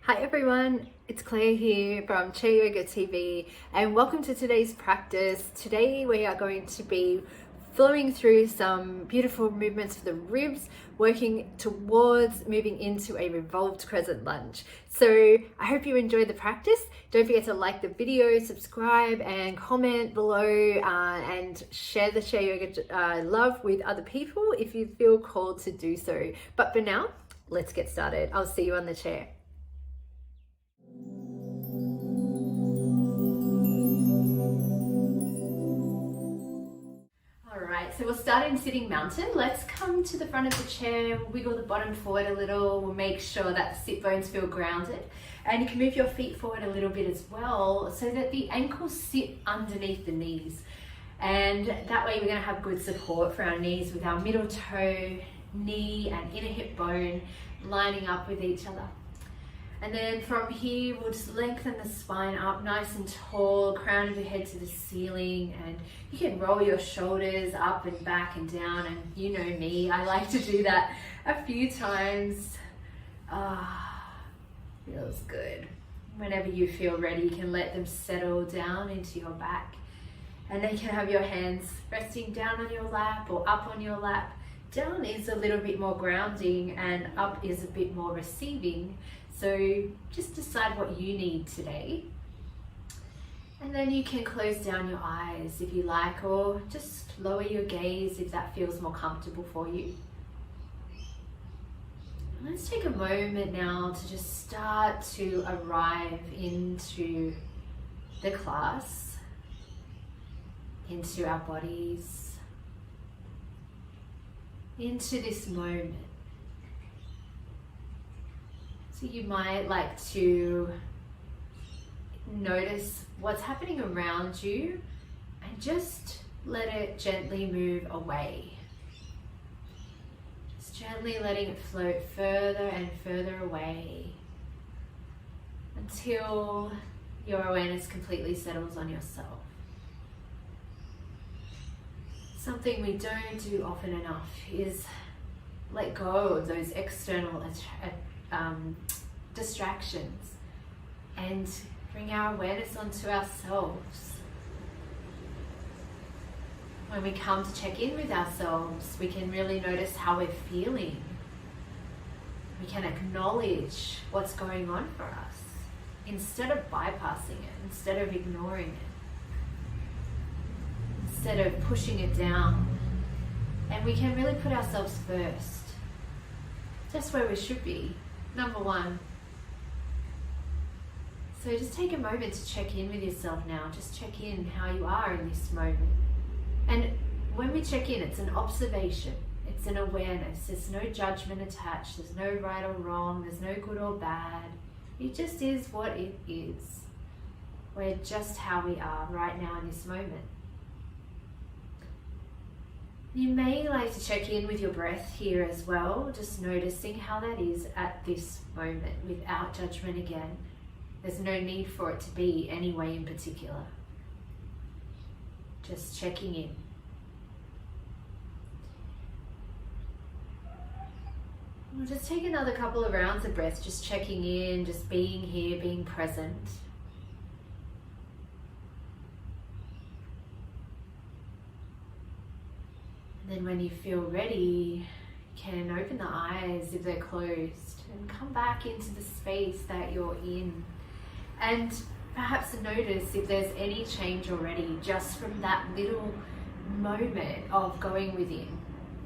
Hi everyone, it's Claire here from Chair Yoga TV and welcome to today's practice. Today we are going to be flowing through some beautiful movements of the ribs, working towards moving into a revolved crescent lunge. So I hope you enjoyed the practice. Don't forget to like the video, subscribe and comment below and share the Chair Yoga love with other people if you feel called to do so. But for now, let's get started. I'll see you on the chair. So we'll start in sitting mountain. Let's come to the front of the chair, wiggle the bottom forward a little. We'll make sure that the sit bones feel grounded. And you can move your feet forward a little bit as well so that the ankles sit underneath the knees. And that way we're going to have good support for our knees with our middle toe, knee and inner hip bone lining up with each other. And then from here, we'll just lengthen the spine up nice and tall, crown of your head to the ceiling, and you can roll your shoulders up and back and down, and you know me, I like to do that a few times. Feels good. Whenever you feel ready, you can let them settle down into your back, and then you can have your hands resting down on your lap or up on your lap. Down is a little bit more grounding and up is a bit more receiving. So just decide what you need today. And then you can close down your eyes if you like, or just lower your gaze if that feels more comfortable for you. Let's take a moment now to just start to arrive into the class, into our bodies, into this moment. So you might like to notice what's happening around you and just let it gently move away. Just gently letting it float further and further away until your awareness completely settles on yourself. Something we don't do often enough is let go of those external distractions and bring our awareness onto ourselves. When we come to check in with ourselves, we can really notice how we're feeling. We can acknowledge what's going on for us instead of bypassing it, instead of ignoring it, instead of pushing it down. And we can really put ourselves first, just where we should be. Number one. So just take a moment to check in with yourself now. Just check in how you are in this moment. And when we check in, it's an observation. It's an awareness. There's no judgment attached. There's no right or wrong. There's no good or bad. It just is what it is. We're just how we are right now in this moment. You may like to check in with your breath here as well, just noticing how that is at this moment without judgment again. There's no need for it to be any way in particular. Just checking in. We'll just take another couple of rounds of breath, just checking in, just being here, being present. Then when you feel ready, you can open the eyes if they're closed and come back into the space that you're in. And perhaps notice if there's any change already just from that little moment of going within,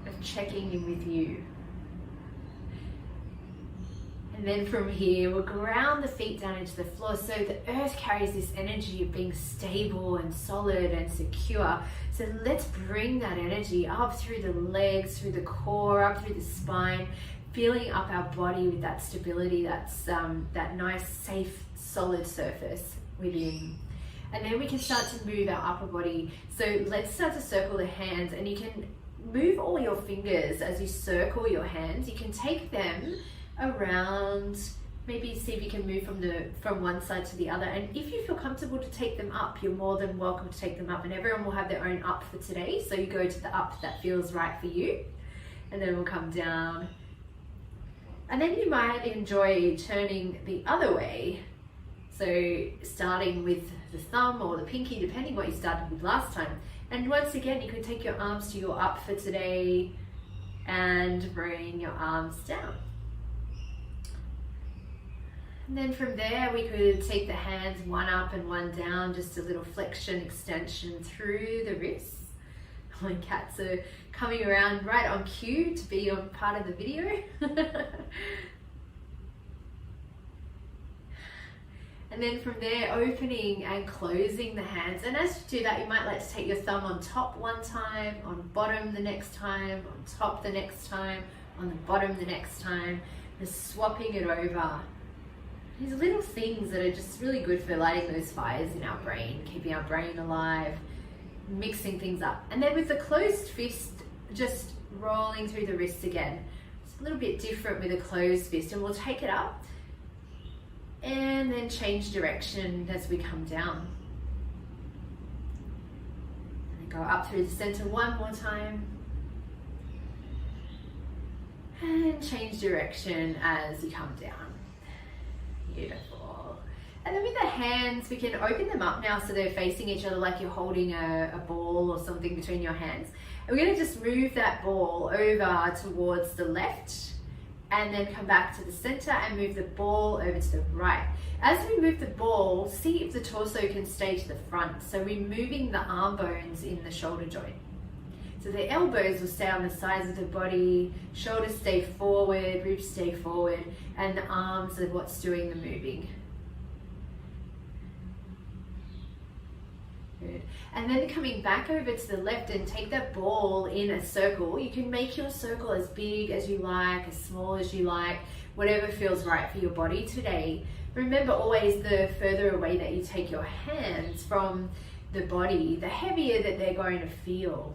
of checking in with you. And then from here, we'll ground the feet down into the floor so the earth carries this energy of being stable and solid and secure. So let's bring that energy up through the legs, through the core, up through the spine, feeling up our body with that stability, that's that nice, safe, solid surface within. And then we can start to move our upper body. So let's start to circle the hands, and you can move all your fingers as you circle your hands. You can take them around, maybe see if you can move from one side to the other, and if you feel comfortable to take them up, you're more than welcome to take them up, and everyone will have their own up for today, so you go to the up that feels right for you, and then we'll come down And then you might enjoy turning the other way. So starting with the thumb or the pinky, depending what you started with last time. And once again, you could take your arms to your up for today and bring your arms down. And then from there, we could take the hands one up and one down, just a little flexion, extension through the wrists. My cats are coming around right on cue to be on part of the video. And then from there, opening and closing the hands. And as you do that, you might like to take your thumb on top one time, on bottom the next time, on top the next time, on the bottom the next time, just swapping it over. These little things that are just really good for lighting those fires in our brain, keeping our brain alive, mixing things up. And then with the closed fist, just rolling through the wrists again. It's a little bit different with a closed fist, and we'll take it up and then change direction as we come down. And go up through the center one more time. And change direction as you come down. Beautiful. And then with the hands, we can open them up now so they're facing each other like you're holding a ball or something between your hands. And we're going to just move that ball over towards the left and then come back to the center and move the ball over to the right. As we move the ball, see if the torso can stay to the front. So removing the arm bones in the shoulder joint. So the elbows will stay on the sides of the body, shoulders stay forward, ribs stay forward, and the arms are what's doing the moving. Good. And then coming back over to the left and take that ball in a circle. You can make your circle as big as you like, as small as you like, whatever feels right for your body today. Remember always, the further away that you take your hands from the body, the heavier that they're going to feel.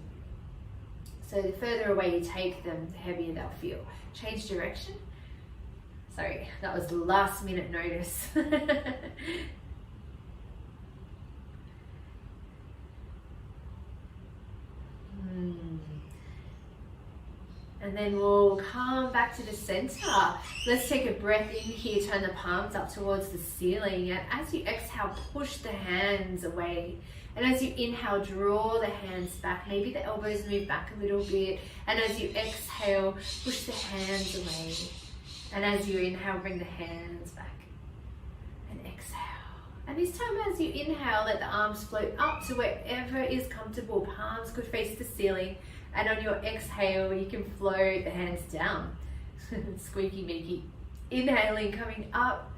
So the further away you take them, the heavier they'll feel. Change direction. Sorry, that was last minute notice. And then we'll come back to the center. Let's take a breath in here, turn the palms up towards the ceiling. And as you exhale, push the hands away. And as you inhale, draw the hands back. Maybe the elbows move back a little bit. And as you exhale, push the hands away. And as you inhale, bring the hands back. And exhale. And this time as you inhale, let the arms float up to wherever is comfortable. Palms could face the ceiling. And on your exhale, you can float the hands down. Squeaky Mickey. Inhaling, coming up.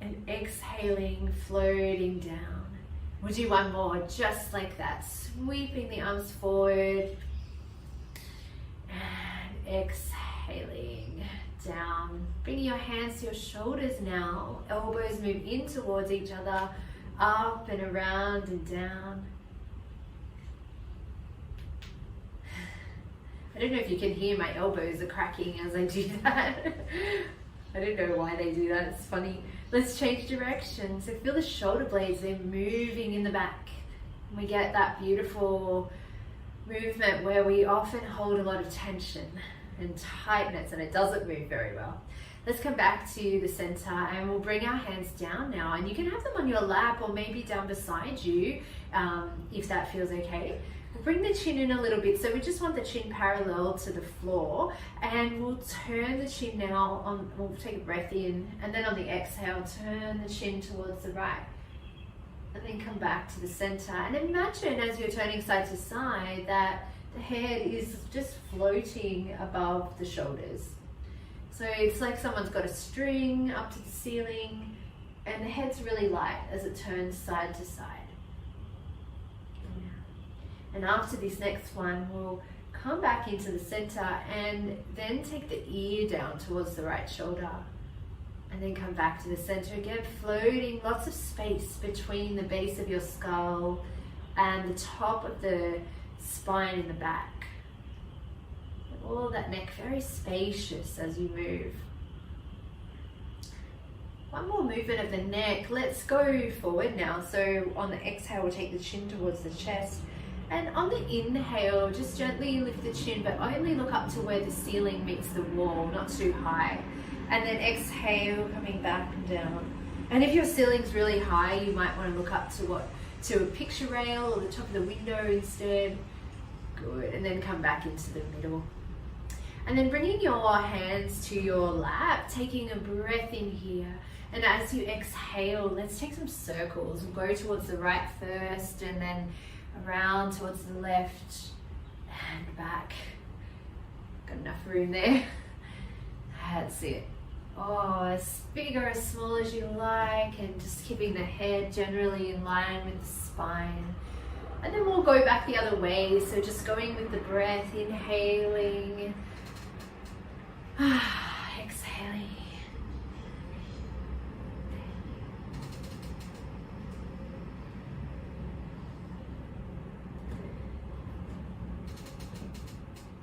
And exhaling, floating down. We'll do one more, just like that. Sweeping the arms forward. And exhaling down. Bringing your hands to your shoulders now. Elbows move in towards each other. Up and around and down. I don't know if you can hear my elbows are cracking as I do that. I don't know why they do that, it's funny. Let's change direction. So feel the shoulder blades, they're moving in the back. And we get that beautiful movement where we often hold a lot of tension and tightness, and it doesn't move very well. Let's come back to the center and we'll bring our hands down now. And you can have them on your lap or maybe down beside you if that feels okay. We'll bring the chin in a little bit, so we just want the chin parallel to the floor, and we'll turn the chin now on, we'll take a breath in, and then on the exhale, turn the chin towards the right, and then come back to the center. And imagine as you're turning side to side that the head is just floating above the shoulders. So it's like someone's got a string up to the ceiling, and the head's really light as it turns side to side. And after this next one, we'll come back into the center and then take the ear down towards the right shoulder. And then come back to the center again, floating lots of space between the base of your skull and the top of the spine in the back. And all of that neck very spacious as you move. One more movement of the neck. Let's go forward now. So on the exhale, we'll take the chin towards the chest. And on the inhale, just gently lift the chin, but only look up to where the ceiling meets the wall, not too high. And then exhale, coming back and down. And if your ceiling's really high, you might want to look up to a picture rail or the top of the window instead. Good. And then come back into the middle. And then bringing your hands to your lap, taking a breath in here. And as you exhale, let's take some circles. We'll go towards the right first and then around towards the left and back. Got enough room there. That's it. Oh, as big or as small as you like, and just keeping the head generally in line with the spine. And then we'll go back the other way, so just going with the breath, inhaling, exhaling.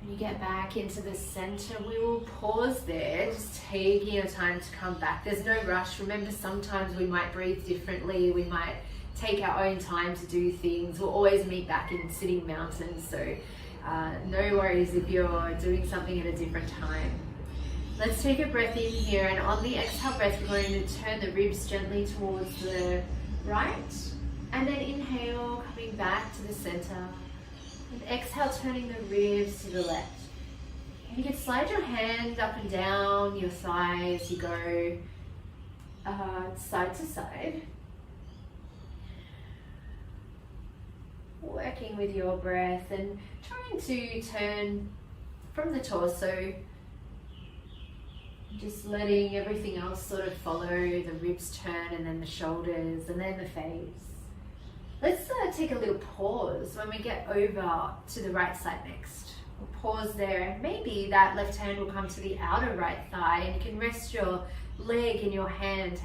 When you get back into the center, we will pause there, just taking your time to come back. There's no rush. Remember, sometimes we might breathe differently. We might take our own time to do things. We'll always meet back in sitting mountains, so no worries if you're doing something at a different time. Let's take a breath in here, and on the exhale breath, we're going to turn the ribs gently towards the right, and then inhale, coming back to the center. And exhale, turning the ribs to the left. And you can slide your hand up and down your thigh as you go side to side. Working with your breath and trying to turn from the torso. Just letting everything else sort of follow, the ribs turn and then the shoulders and then the face. Let's take a little pause when we get over to the right side next. We'll pause there, and maybe that left hand will come to the outer right thigh, and you can rest your leg in your hand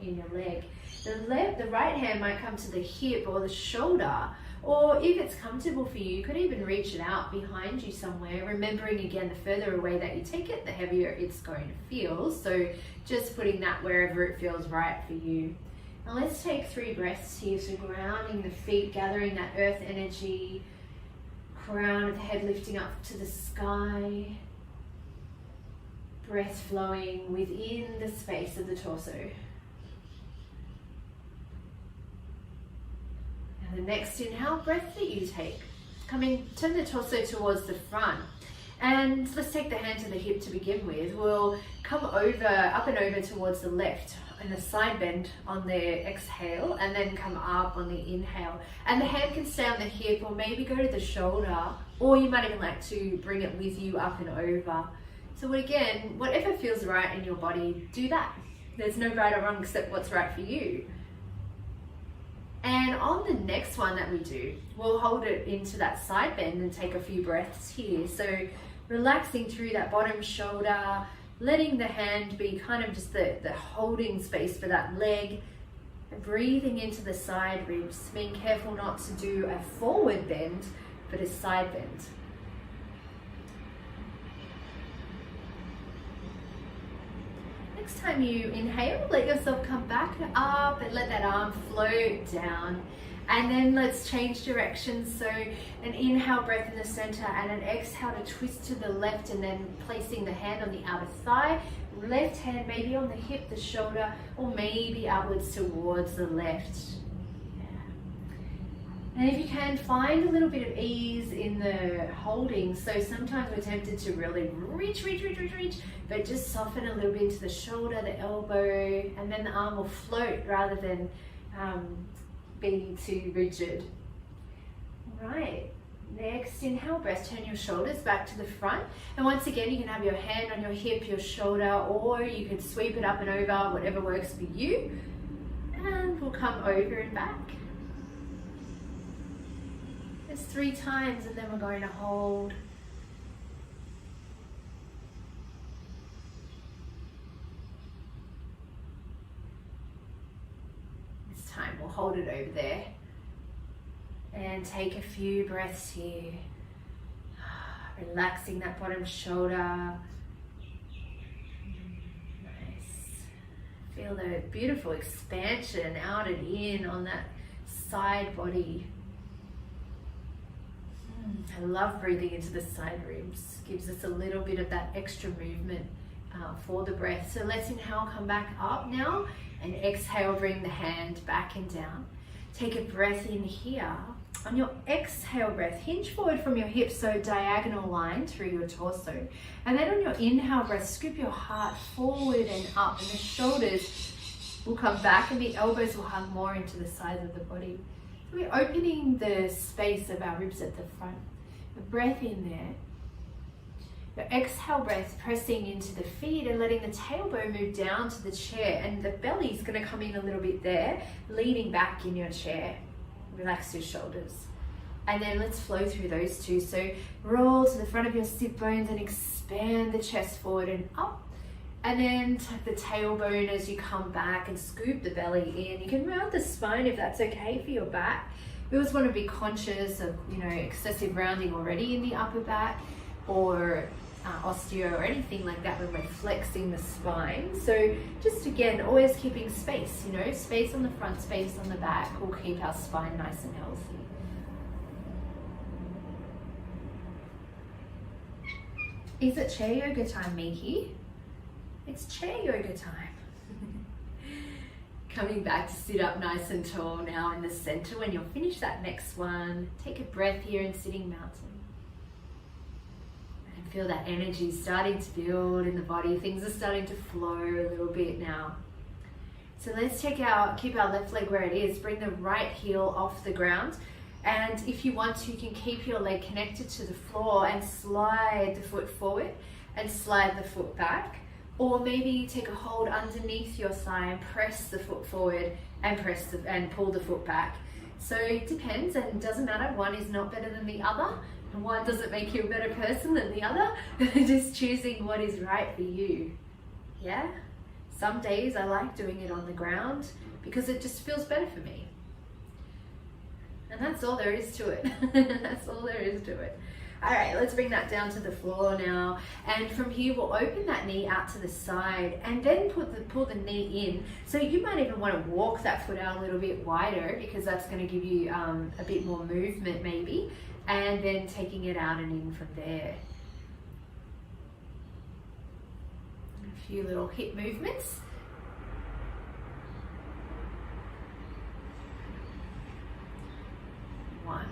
in your leg. The right hand might come to the hip or the shoulder, or if it's comfortable for you, you could even reach it out behind you somewhere, remembering again, the further away that you take it, the heavier it's going to feel. So just putting that wherever it feels right for you. Now let's take 3 breaths here, so grounding the feet, gathering that earth energy, crown of the head lifting up to the sky, breath flowing within the space of the torso. And the next inhale breath that you take, turn the torso towards the front. And let's take the hand to the hip to begin with. We'll come over, up and over towards the left and a side bend on the exhale, and then come up on the inhale. And the hand can stay on the hip or maybe go to the shoulder, or you might even like to bring it with you up and over. So again, whatever feels right in your body, do that. There's no right or wrong except what's right for you. And on the next one that we do, we'll hold it into that side bend and take a few breaths here. So relaxing through that bottom shoulder, letting the hand be kind of just the holding space for that leg, and breathing into the side ribs, being careful not to do a forward bend, but a side bend. Next time you inhale, let yourself come back up and let that arm float down. And then let's change directions. So an inhale breath in the center and an exhale to twist to the left, and then placing the hand on the outer thigh, left hand maybe on the hip, the shoulder, or maybe outwards towards the left. And if you can, find a little bit of ease in the holding. So sometimes we're tempted to really reach, but just soften a little bit into the shoulder, the elbow, and then the arm will float rather than being too rigid. Right, next inhale breath, turn your shoulders back to the front. And once again, you can have your hand on your hip, your shoulder, or you can sweep it up and over, whatever works for you. And we'll come over and back. It's 3 times, and then we're going to hold. This time we'll hold it over there. And take a few breaths here. Relaxing that bottom shoulder. Nice. Feel the beautiful expansion out and in on that side body. I love breathing into the side ribs. Gives us a little bit of that extra movement for the breath. So let's inhale, come back up now, and exhale, bring the hand back and down. Take a breath in here. On your exhale breath, hinge forward from your hips, so diagonal line through your torso. And then on your inhale breath, scoop your heart forward and up, and the shoulders will come back and the elbows will hug more into the sides of the body. We're opening the space of our ribs at the front. A breath in there. Your exhale breath, pressing into the feet and letting the tailbone move down to the chair, and the belly's going to come in a little bit there, leaning back in your chair. Relax your shoulders. And then let's flow through those two. So roll to the front of your sit bones and expand the chest forward and up. And then tuck the tailbone as you come back and scoop the belly in. You can round the spine if that's okay for your back. We always want to be conscious of, excessive rounding already in the upper back, or osteo or anything like that when we're flexing the spine. So just again, always keeping space, space on the front, space on the back will keep our spine nice and healthy. Is it chair yoga time, Miki? It's chair yoga time. Coming back to sit up nice and tall now in the center. When you'll finish that next one, take a breath here in sitting mountain. And feel that energy starting to build in the body. Things are starting to flow a little bit now. So let's keep our left leg where it is. Bring the right heel off the ground. And if you want to, you can keep your leg connected to the floor and slide the foot forward and slide the foot back. Or maybe take a hold underneath your thigh and press the foot forward and pull the foot back. So it depends, and it doesn't matter. One is not better than the other, and one doesn't make you a better person than the other. Just choosing what is right for you. Yeah? Some days I like doing it on the ground because it just feels better for me. And that's all there is to it. That's all there is to it. All right, let's bring that down to the floor now. And from here, we'll open that knee out to the side and then pull the knee in. So you might even want to walk that foot out a little bit wider, because that's going to give you a bit more movement maybe. And then taking it out and in from there. A few little hip movements. One.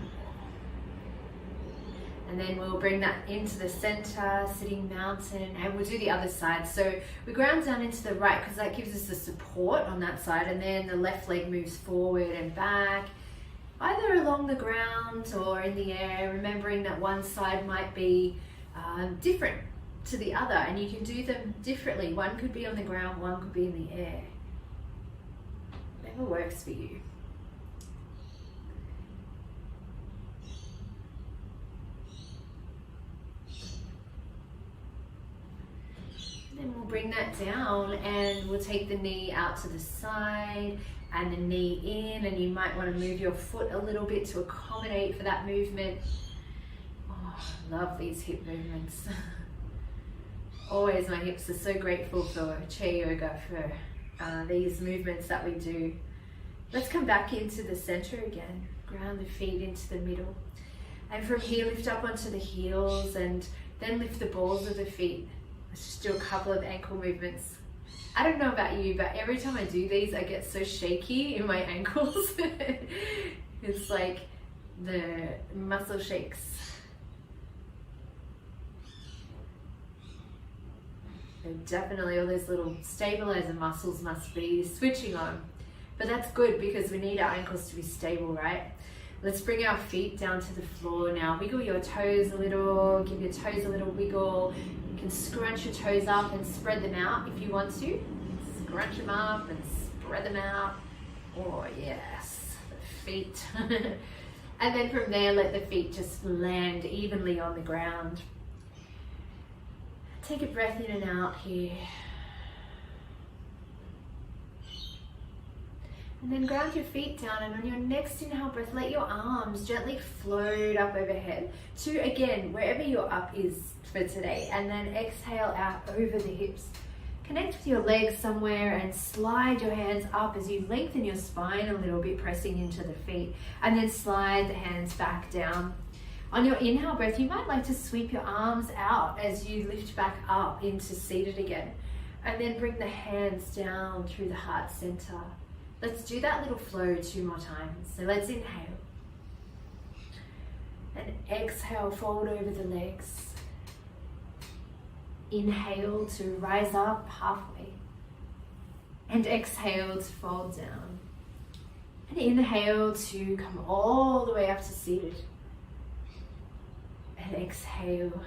And then we'll bring that into the center, sitting mountain, and we'll do the other side. So we ground down into the right because that gives us the support on that side, and then the left leg moves forward and back, either along the ground or in the air, remembering that one side might be different to the other, and you can do them differently. One could be on the ground, one could be in the air. Whatever works for you. Then we'll bring that down and we'll take the knee out to the side and the knee in, and you might want to move your foot a little bit to accommodate for that movement. Oh, I love these hip movements. Always my hips are so grateful for chair yoga, for these movements that we do. Let's come back into the center again. Ground the feet into the middle. And from here, lift up onto the heels and then lift the balls of the feet. Let's just do a couple of ankle movements. I don't know about you, but every time I do these, I get so shaky in my ankles. It's like the muscle shakes. So definitely all those little stabilizer muscles must be switching on. But that's good because we need our ankles to be stable, right? Let's bring our feet down to the floor now. Wiggle your toes a little, give your toes a little wiggle. You can scrunch your toes up and spread them out if you want to. Scrunch them up and spread them out. Oh yes, the feet. And then from there, let the feet just land evenly on the ground. Take a breath in and out here. And then ground your feet down, and on your next inhale breath, let your arms gently float up overhead to, again, wherever your up is for today. And then exhale out over the hips. Connect with your legs somewhere and slide your hands up as you lengthen your spine a little bit, pressing into the feet. And then slide the hands back down. On your inhale breath, you might like to sweep your arms out as you lift back up into seated again. And then bring the hands down through the heart center. Let's do that little flow 2 more times. So let's inhale. And exhale, fold over the legs. Inhale to rise up halfway. And exhale to fold down. And inhale to come all the way up to seated. And exhale.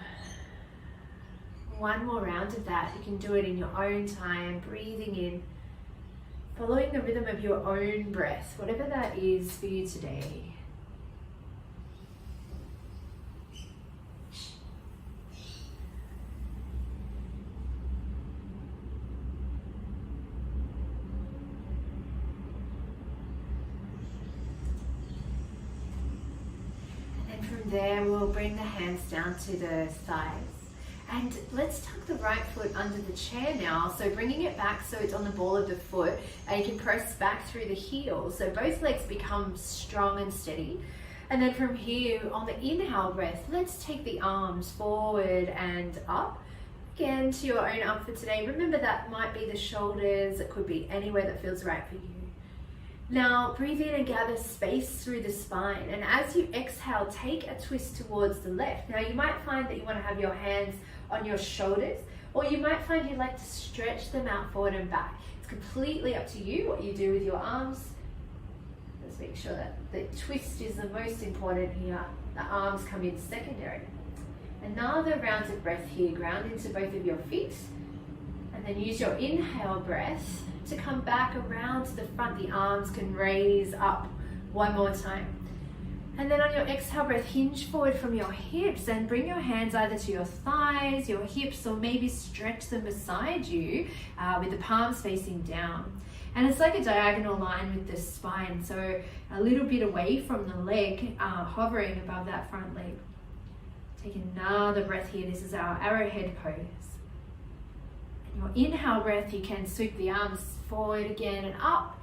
1 more round of that. You can do it in your own time, breathing in, following the rhythm of your own breath, whatever that is for you today. And then from there, we'll bring the hands down to the thighs. And let's tuck the right foot under the chair now. So bringing it back so it's on the ball of the foot, and you can press back through the heel. So both legs become strong and steady. And then from here, on the inhale breath, let's take the arms forward and up. Again, to your own up for today. Remember that might be the shoulders. It could be anywhere that feels right for you. Now breathe in and gather space through the spine. And as you exhale, take a twist towards the left. Now you might find that you want to have your hands on your shoulders, or you might find you'd like to stretch them out forward and back. It's completely up to you what you do with your arms. Let's make sure that the twist is the most important here. The arms come in secondary. Another round of breath here. Ground into both of your feet. And then use your inhale breath to come back around to the front. The arms can raise up 1 more time. And then on your exhale breath, hinge forward from your hips and bring your hands either to your thighs, your hips, or maybe stretch them beside you with the palms facing down. And it's like a diagonal line with the spine, so a little bit away from the leg, hovering above that front leg. Take another breath here. This is our arrowhead pose. And your inhale breath, you can sweep the arms forward again and up,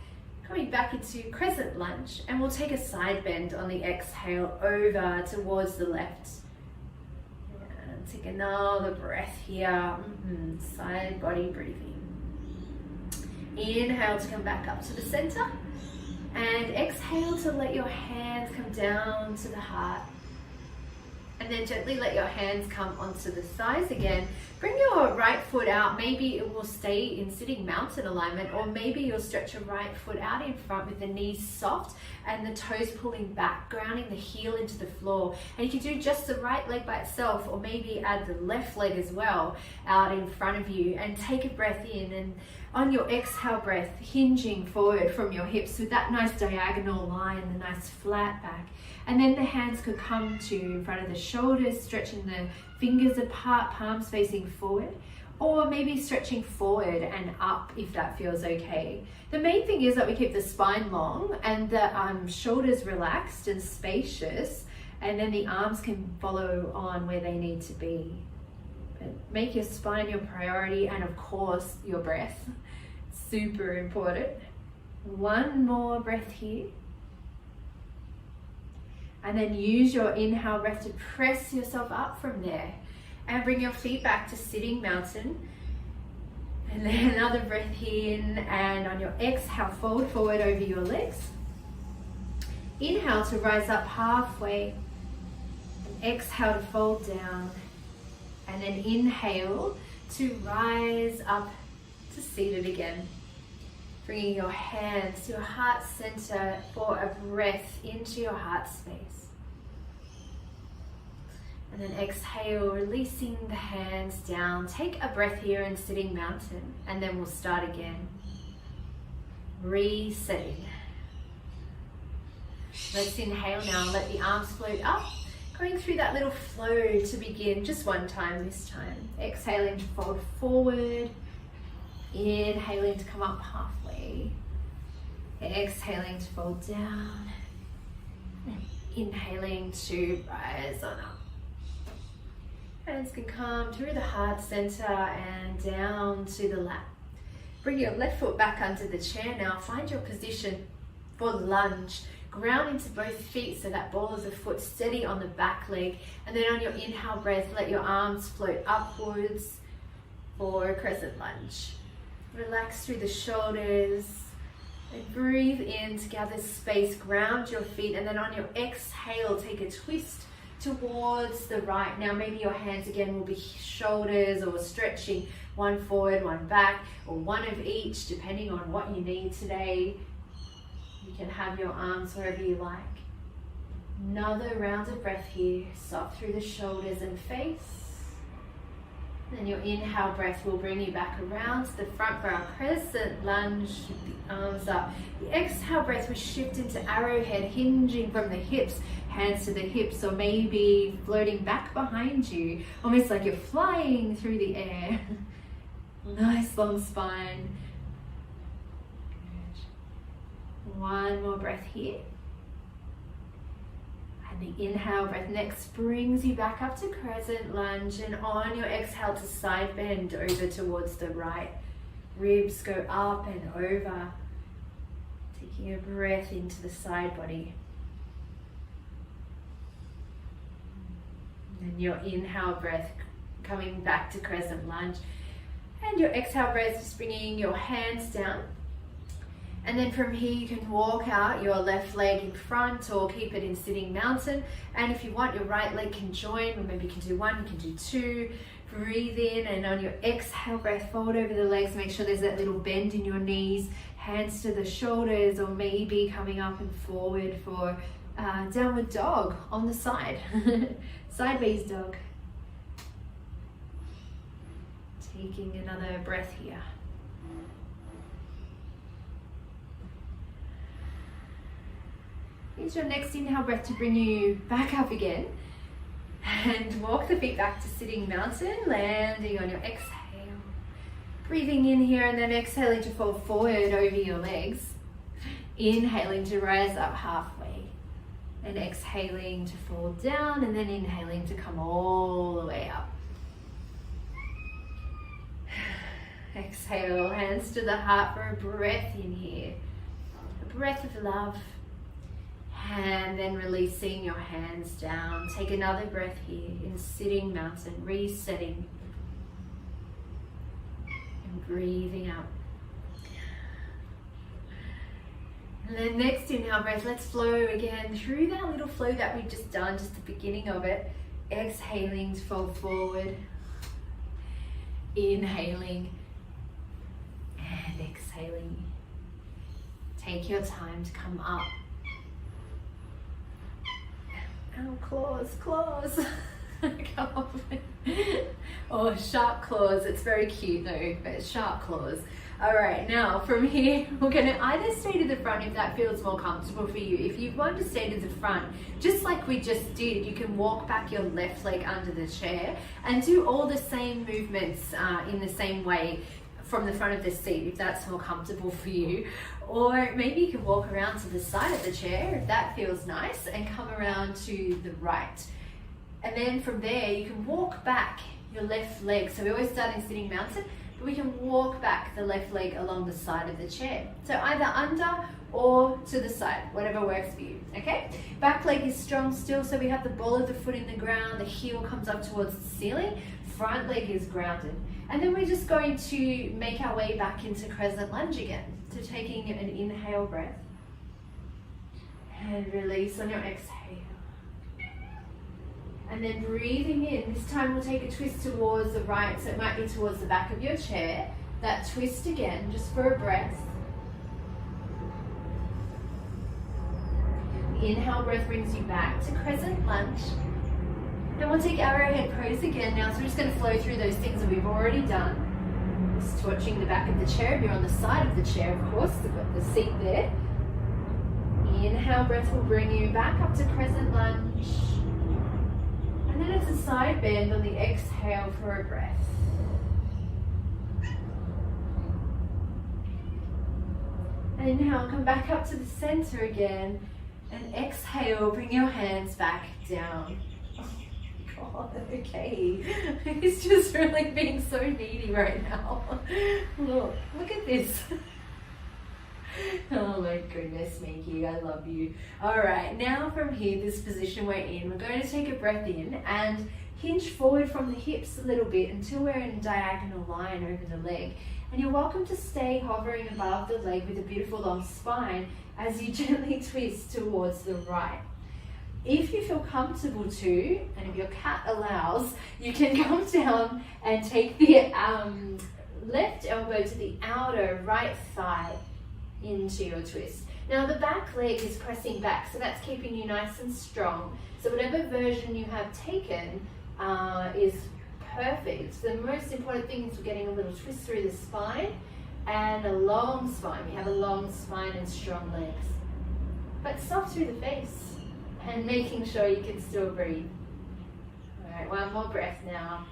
coming back into Crescent Lunge, and we'll take a side bend on the exhale over towards the left. And take another breath here, side body breathing. Inhale to come back up to the center, and exhale to let your hands come down to the heart. And then gently let your hands come onto the thighs again. Bring your right foot out. Maybe it will stay in sitting mountain alignment, or maybe you'll stretch your right foot out in front with the knees soft and the toes pulling back, grounding the heel into the floor. And you can do just the right leg by itself, or maybe add the left leg as well out in front of you, and take a breath in. And on your exhale breath, hinging forward from your hips with that nice diagonal line, the nice flat back. And then the hands could come to in front of the shoulders, stretching the fingers apart, palms facing forward, or maybe stretching forward and up if that feels okay. The main thing is that we keep the spine long and the shoulders relaxed and spacious, and then the arms can follow on where they need to be. But make your spine your priority, and of course your breath. Super important. 1 more breath here. And then use your inhale breath to press yourself up from there. And bring your feet back to sitting mountain. And then another breath in. And on your exhale, fold forward over your legs. Inhale to rise up halfway. And exhale to fold down. And then inhale to rise up to seated again. Bringing your hands to your heart center for a breath into your heart space. And then exhale, releasing the hands down. Take a breath here in sitting mountain, and then we'll start again. Resetting. Let's inhale now, let the arms float up. Going through that little flow to begin, just 1 time this time. Exhaling to fold forward. Inhaling to come up halfway. Exhaling to fold down. And inhaling to rise on up. Hands can come through the heart center and down to the lap. Bring your left foot back under the chair now. Find your position for lunge. ground into both feet so that ball of the foot steady on the back leg. And then on your inhale breath, let your arms float upwards for Crescent Lunge. Relax through the shoulders and breathe in to gather space, ground your feet, and then on your exhale, take a twist towards the right. Now maybe your hands again will be shoulders or stretching, one forward, one back, or one of each depending on what you need today. You can have your arms wherever you like. Another round of breath here, soft through the shoulders and face. Then your inhale breath will bring you back around to the front for our Crescent Lunge, the arms up. The exhale breath will shift into arrowhead, hinging from the hips, hands to the hips, or maybe floating back behind you, almost like you're flying through the air. Nice long spine. Good. One more breath here. And the inhale breath next brings you back up to Crescent Lunge, and on your exhale to side bend over towards the right. Ribs go up and over. Taking a breath into the side body. And your inhale breath coming back to Crescent Lunge. And your exhale breath just bringing your hands down. And then from here you can walk out your left leg in front or keep it in sitting mountain. And if you want, your right leg can join, or maybe you can do one, you can do two. Breathe in, and on your exhale breath, fold over the legs. Make sure there's that little bend in your knees, hands to the shoulders, or maybe coming up and forward for downward dog on the side. Sideways dog. Taking another breath here. Use your next inhale breath to bring you back up again. And walk the feet back to sitting mountain, landing on your exhale. Breathing in here and then exhaling to fall forward over your legs. Inhaling to rise up halfway. And exhaling to fall down, and then inhaling to come all the way up. Exhale, hands to the heart for a breath in here. A breath of love. And then releasing your hands down. Take another breath here in sitting mountain, resetting. And breathing out. And then next inhale breath, let's flow again through that little flow that we've just done, just the beginning of it. Exhaling to fall forward. Inhaling. And exhaling. Take your time to come up. Oh, claws. Come on. Oh, sharp claws. It's very cute though, but sharp claws. All right, now from here, we're going to either stay to the front if that feels more comfortable for you. If you want to stay to the front, just like we just did, you can walk back your left leg under the chair and do all the same movements in the same way from the front of the seat, if that's more comfortable for you. Or maybe you can walk around to the side of the chair if that feels nice, and come around to the right. And then from there you can walk back your left leg. So we always start in sitting mountain, but we can walk back the left leg along the side of the chair. So either under or to the side, whatever works for you, okay? Back leg is strong still, so we have the ball of the foot in the ground, the heel comes up towards the ceiling, front leg is grounded. And then we're just going to make our way back into Crescent Lunge again. So taking an inhale breath and release on your exhale. And then breathing in, this time we'll take a twist towards the right, so it might be towards the back of your chair. That twist again, just for a breath. The inhale breath brings you back to Crescent Lunge. And we'll take arrowhead pose again now, so we're just going to flow through those things that we've already done. Just touching the back of the chair. If you're on the side of the chair, of course, we've got the seat there. Inhale breath will bring you back up to Crescent Lunge. And then it's a side bend on the exhale for a breath. Inhale, come back up to the center again. And exhale, bring your hands back down. Oh, okay. He's just really being so needy right now. Look at this. Oh my goodness, Minky, I love you. All right, now from here, this position we're in, we're going to take a breath in and hinge forward from the hips a little bit until we're in a diagonal line over the leg. And you're welcome to stay hovering above the leg with a beautiful long spine as you gently twist towards the right. If you feel comfortable to, and if your cat allows, you can come down and take the left elbow to the outer right thigh into your twist. Now the back leg is pressing back, so that's keeping you nice and strong. So whatever version you have taken is perfect. The most important thing is getting a little twist through the spine and a long spine. You have a long spine and strong legs. But soft through the face and making sure you can still breathe. All right, one more breath now.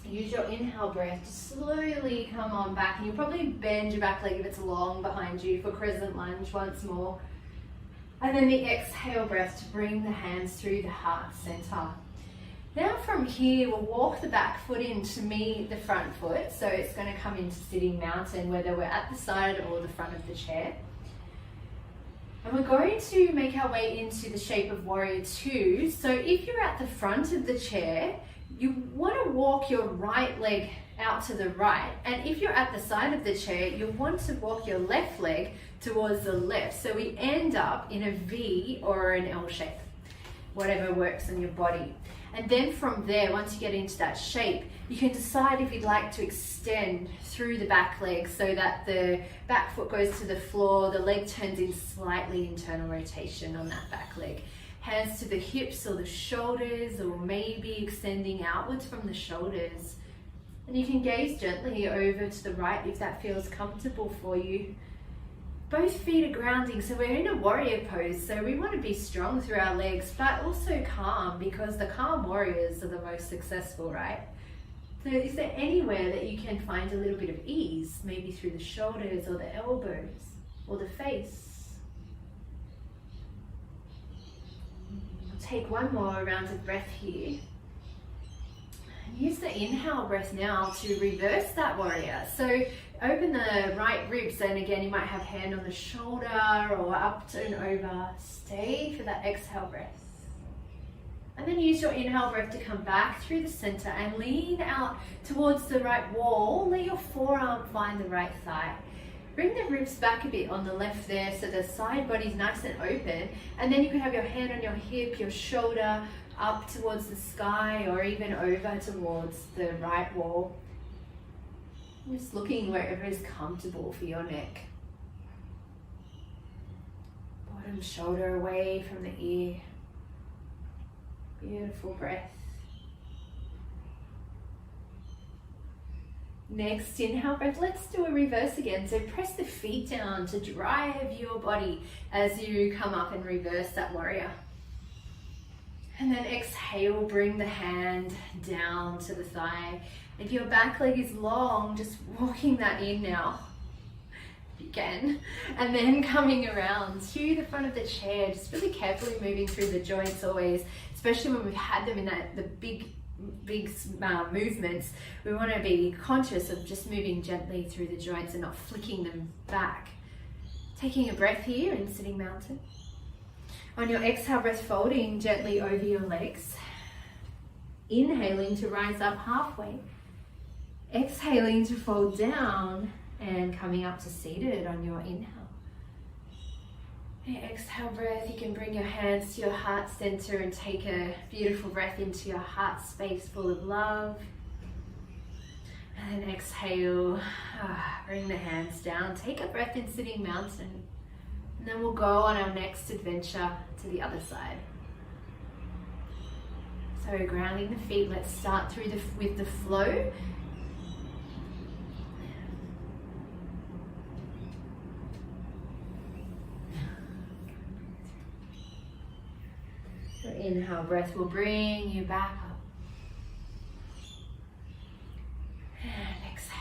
Use your inhale breath to slowly come on back, and you'll probably bend your back leg if it's long behind you for Crescent Lunge once more. And then the exhale breath to bring the hands through the heart center. Now from here, we'll walk the back foot in to meet the front foot. So it's going to come into sitting mountain, whether we're at the side or the front of the chair. And we're going to make our way into the shape of warrior two. So if you're at the front of the chair, you want to walk your right leg out to the right. And if you're at the side of the chair, you want to walk your left leg towards the left. So we end up in a V or an L shape, whatever works on your body. And then from there, once you get into that shape, you can decide if you'd like to extend through the back leg so that the back foot goes to the floor, the leg turns in slightly internal rotation on that back leg. Hands to the hips or the shoulders, or maybe extending outwards from the shoulders. And you can gaze gently over to the right if that feels comfortable for you. Both feet are grounding, so we're in a warrior pose, so we want to be strong through our legs, but also calm, because the calm warriors are the most successful, right? So is there anywhere that you can find a little bit of ease, maybe through the shoulders or the elbows or the face? We'll take one more round of breath here. Use the inhale breath now to reverse that warrior. So open the right ribs, and again you might have hand on the shoulder or up and over. Stay for that exhale breath. And then use your inhale breath to come back through the center and lean out towards the right wall. Let your forearm find the right thigh. Bring the ribs back a bit on the left there so the side body's nice and open. And then you can have your hand on your hip, your shoulder, up towards the sky, or even over towards the right wall. Just looking wherever is comfortable for your neck. Bottom shoulder away from the ear. Beautiful breath. Next inhale breath, let's do a reverse again. So press the feet down to drive your body as you come up and reverse that warrior. And then exhale, bring the hand down to the thigh. If your back leg is long, just walking that in now, if you can. And then coming around to the front of the chair, just really carefully moving through the joints always, especially when we've had them in the big movements. We want to be conscious of just moving gently through the joints and not flicking them back. Taking a breath here in sitting mountain. On your exhale breath, folding gently over your legs. Inhaling to rise up halfway. Exhaling to fold down and coming up to seated on your inhale. Your exhale breath, you can bring your hands to your heart center and take a beautiful breath into your heart space full of love. And then exhale, bring the hands down. Take a breath in sitting mountain. And then we'll go on our next adventure to the other side. So grounding the feet, let's start with the flow. So inhale breath will bring you back up. And exhale.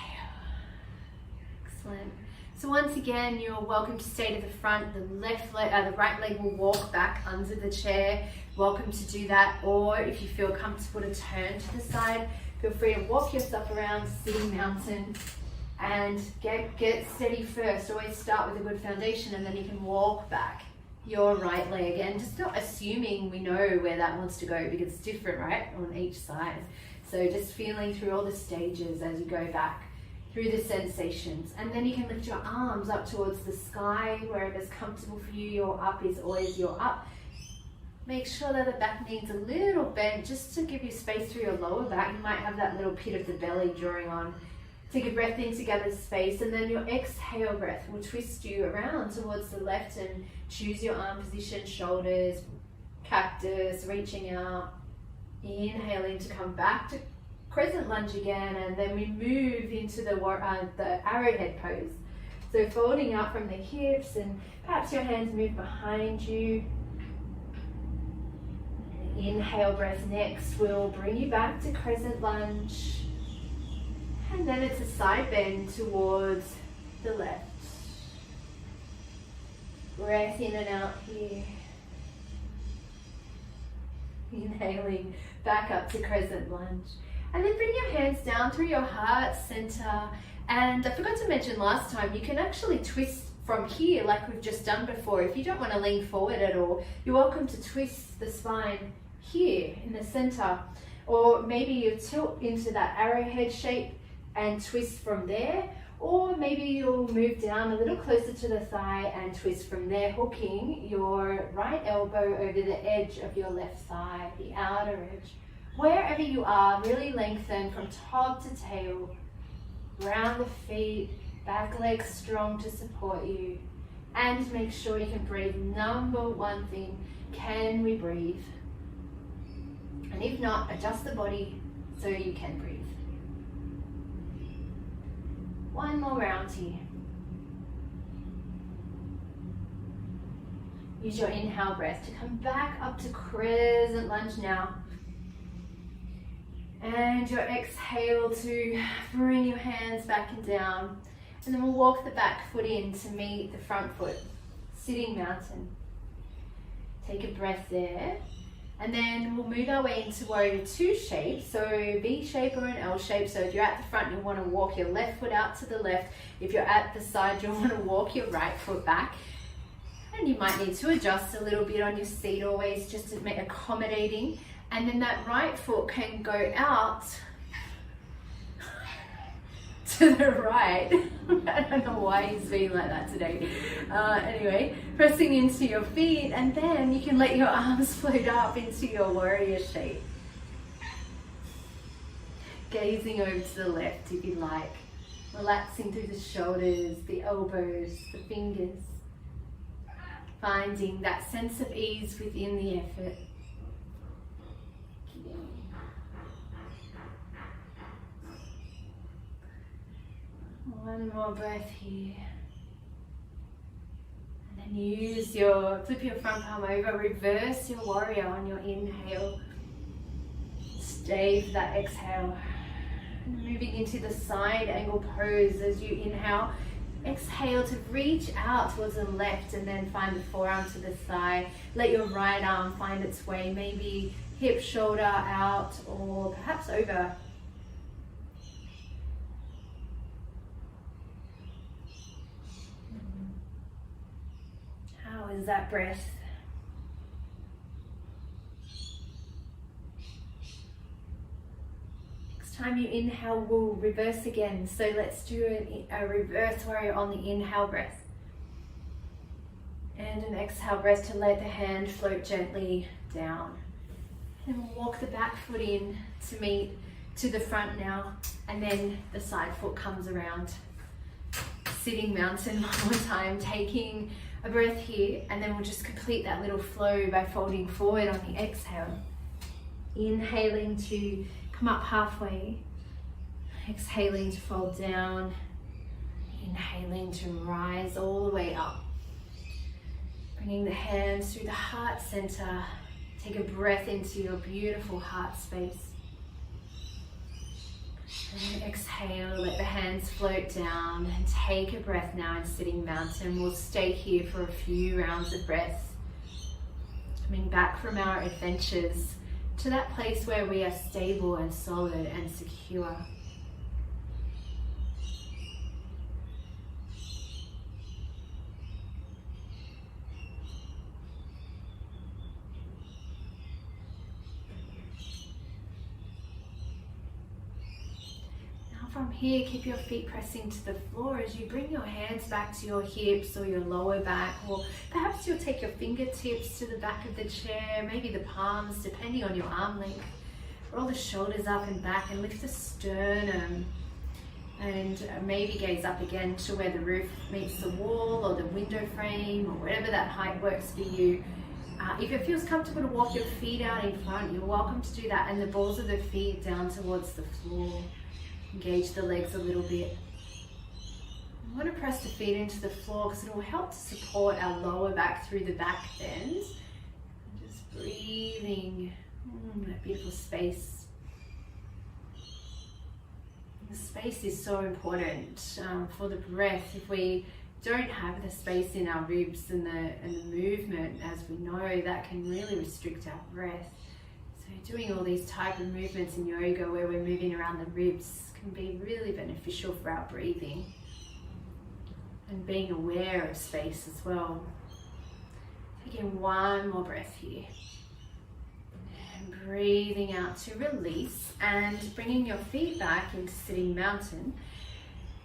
Excellent. So once again, you're welcome to stay to the front. The right leg will walk back under the chair. Welcome to do that. Or if you feel comfortable to turn to the side, feel free to walk yourself around sitting mountain. And get steady first. Always start with a good foundation, and then you can walk back your right leg, and just not assuming we know where that wants to go, because it's different, right, on each side. So just feeling through all the stages as you go back through the sensations. And then you can lift your arms up towards the sky, wherever's comfortable for you. Your up is always your up. Make sure that the back needs a little bend, just to give you space through your lower back. You might have that little pit of the belly drawing on. Take a breath in to gather space, and then your exhale breath will twist you around towards the left, and choose your arm position, shoulders, cactus, reaching out. Inhaling to come back to Crescent Lunge again, and then we move into the arrowhead pose. So folding out from the hips, and perhaps your hands move behind you. Inhale breath next will bring you back to Crescent Lunge. And then it's a side bend towards the left. Breath in and out here. Inhaling back up to Crescent Lunge. And then bring your hands down through your heart center. And I forgot to mention last time, you can actually twist from here like we've just done before. If you don't want to lean forward at all, you're welcome to twist the spine here in the center. Or maybe you tilt into that arrowhead shape and twist from there. Or maybe you'll move down a little closer to the thigh and twist from there, hooking your right elbow over the edge of your left thigh, the outer edge. Wherever you are, really lengthen from top to tail. Round the feet, back legs strong to support you. And make sure you can breathe. Number one thing, can we breathe? And if not, adjust the body so you can breathe. One more round here. Use your inhale breath to come back up to Crescent Lunge now. And your exhale to bring your hands back and down. And then we'll walk the back foot in to meet the front foot. Sitting mountain. Take a breath there. And then we'll move our way into Warrior Two shape, so V shape or an L shape. So if you're at the front, you'll want to walk your left foot out to the left. If you're at the side, you'll want to walk your right foot back. And you might need to adjust a little bit on your seat always, just to make accommodating. And then that right foot can go out to the right. I don't know why he's being like that today. Anyway, pressing into your feet, and then you can let your arms float up into your warrior shape. Gazing over to the left if you like. Relaxing through the shoulders, the elbows, the fingers. Finding that sense of ease within the effort. One more breath here. And then flip your front palm over, reverse your warrior on your inhale. Stay for that exhale. And moving into the side angle pose as you inhale. Exhale to reach out towards the left, and then find the forearm to the thigh. Let your right arm find its way, maybe hip, shoulder out, or perhaps over. How is that breath? Next time you inhale, we'll reverse again. So let's do a reverse warrior on the inhale breath. And an exhale breath to let the hand float gently down. And we'll walk the back foot in to meet to the front now. And then the side foot comes around. Sitting mountain one more time, taking a breath here, and then we'll just complete that little flow by folding forward on the exhale. Inhaling to come up halfway, exhaling to fold down, inhaling to rise all the way up. Bringing the hands through the heart center. Take a breath into your beautiful heart space. And then exhale, let the hands float down, and take a breath now in Sitting Mountain. We'll stay here for a few rounds of breath. Coming back from our adventures to that place where we are stable and solid and secure. from here, keep your feet pressing to the floor as you bring your hands back to your hips or your lower back, or perhaps you'll take your fingertips to the back of the chair, maybe the palms, depending on your arm length. Roll the shoulders up and back and lift the sternum, and maybe gaze up again to where the roof meets the wall or the window frame, or whatever that height works for you. If it feels comfortable to walk your feet out in front, you're welcome to do that, and the balls of the feet down towards the floor. Engage the legs a little bit. You want to press the feet into the floor because it will help to support our lower back through the back bend. Just breathing that beautiful space. The space is so important for the breath. If we don't have the space in our ribs and the movement, as we know, that can really restrict our breath. So doing all these type of movements in yoga where we're moving around the ribs can be really beneficial for our breathing and being aware of space as well. Taking one more breath here. And breathing out to release and bringing your feet back into sitting mountain.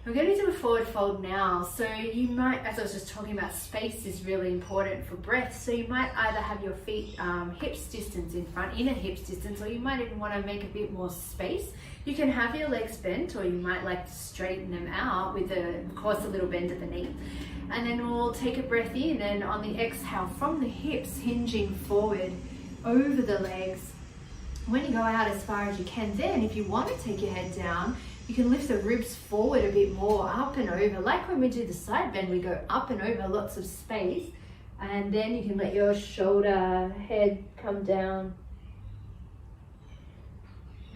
We're going to do a forward fold now. So you might, as I was just talking about, space is really important for breath. So you might either have your feet hips distance in front, inner hips distance, or you might even want to make a bit more space. You can have your legs bent, or you might like to straighten them out with, of course, a little bend at the knee. And then we'll take a breath in, and on the exhale from the hips, hinging forward over the legs. When you go out as far as you can, then if you want to take your head down, you can lift the ribs forward a bit more, up and over. Like when we do the side bend, we go up and over, lots of space. And then you can let your shoulder, head come down.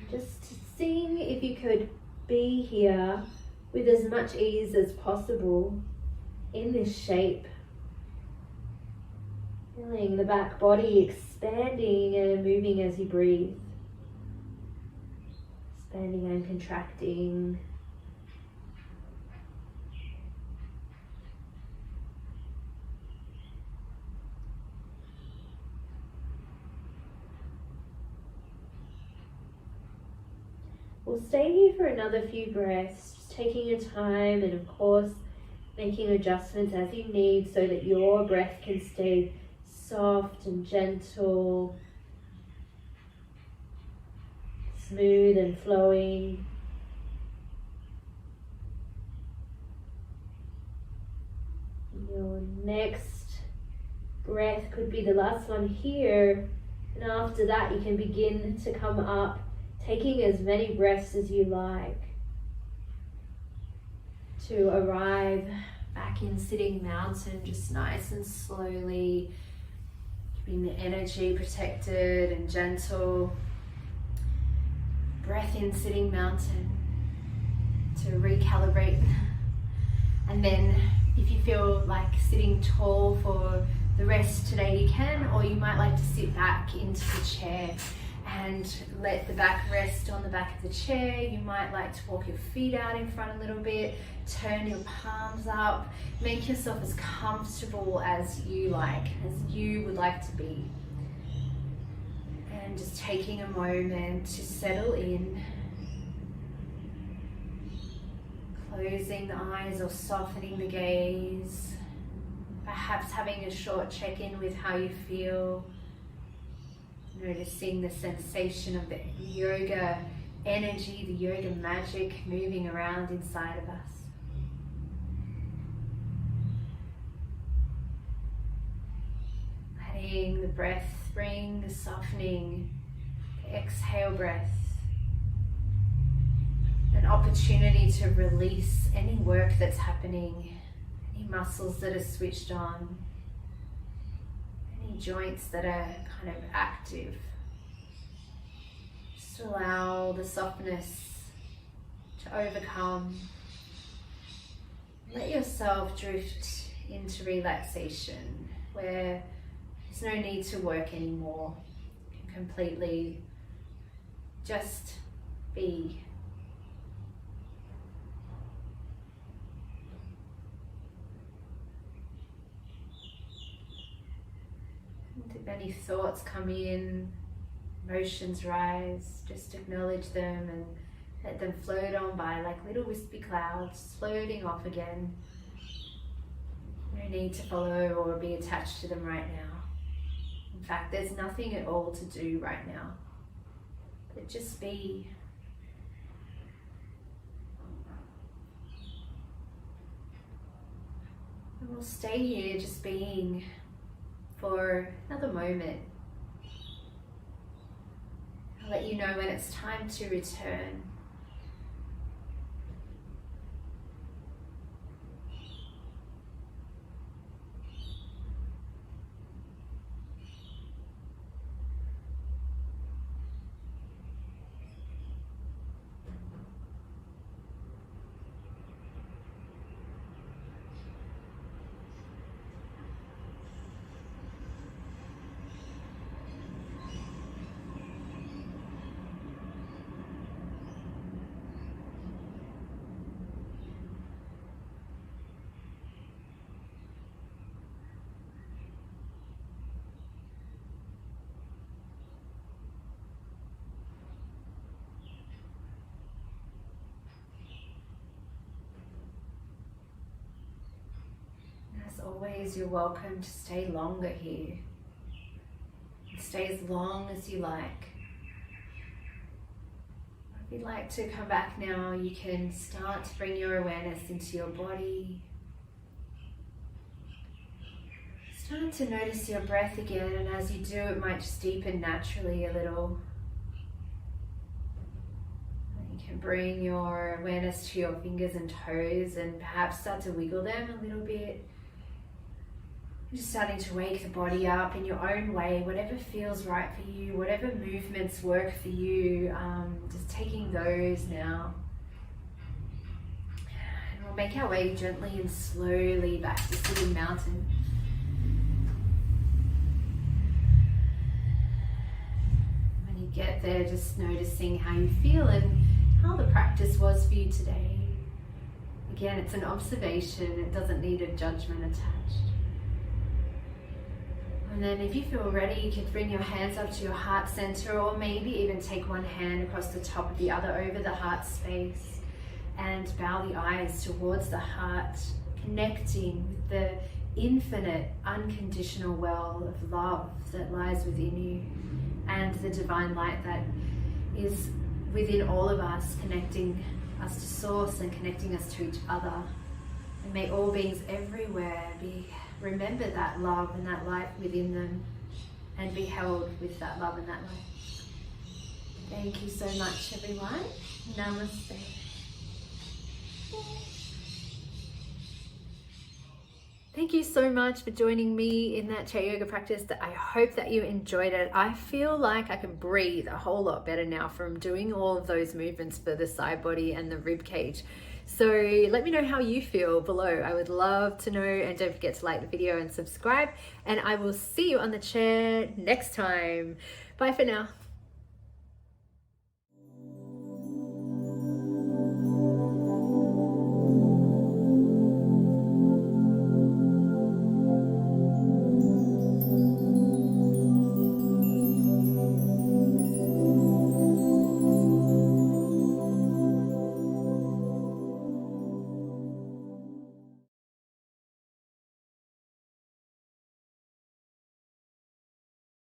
Just seeing if you could be here with as much ease as possible in this shape. Feeling the back body expanding and moving as you breathe. Expanding and contracting. We'll stay here for another few breaths, just taking your time and of course making adjustments as you need so that your breath can stay soft and gentle, smooth and flowing. Your next breath could be the last one here, and after that you can begin to come up, taking as many breaths as you like to arrive back in sitting mountain, just nice and slowly, keeping the energy protected and gentle. Breath in sitting mountain to recalibrate. And then if you feel like sitting tall for the rest today, you can, or you might like to sit back into the chair and let the back rest on the back of the chair. You might like to walk your feet out in front a little bit, turn your palms up, make yourself as comfortable as you like, as you would like to be. And just taking a moment to settle in, closing the eyes or softening the gaze, perhaps having a short check-in with how you feel, noticing the sensation of the yoga energy, the yoga magic moving around inside of us. Letting the breath bring the softening, the exhale breath, an opportunity to release any work that's happening, any muscles that are switched on, any joints that are kind of active. Just allow the softness to overcome. Let yourself drift into relaxation where there's no need to work anymore. You can completely just be. If any thoughts come in, emotions rise, just acknowledge them and Let them float on by like little wispy clouds, floating off again. No need to follow or be attached to them right now. In fact, there's nothing at all to do right now, but just be. And we'll stay here just being for another moment. I'll let you know when it's time to return. As always, you're welcome to stay longer here. Stay as long as you like. If you'd like to come back now, you can start to bring your awareness into your body. Start to notice your breath again, and as you do, it might just deepen naturally a little. You can bring your awareness to your fingers and toes and perhaps start to wiggle them a little bit. Just starting to wake the body up in your own way, whatever feels right for you, whatever movements work for you, just taking those now. And we'll make our way gently and slowly back to sitting mountain. When you get there, just noticing how you feel and how the practice was for you today. Again, it's an observation, it doesn't need a judgment attached. And then if you feel ready, you can bring your hands up to your heart center, or maybe even take one hand across the top of the other over the heart space and bow the eyes towards the heart, connecting with the infinite, unconditional well of love that lies within you and the divine light that is within all of us, connecting us to source and connecting us to each other. And may all beings everywhere remember that love and that light within them and be held with that love and that light. Thank you so much, everyone. Namaste. Thank you so much for joining me in that chair yoga practice. I hope that you enjoyed it. I feel like I can breathe a whole lot better now from doing all of those movements for the side body and the rib cage. So let me know how you feel below. I would love to know, and don't forget to like the video and subscribe, and I will see you on the chair next time. Bye for now.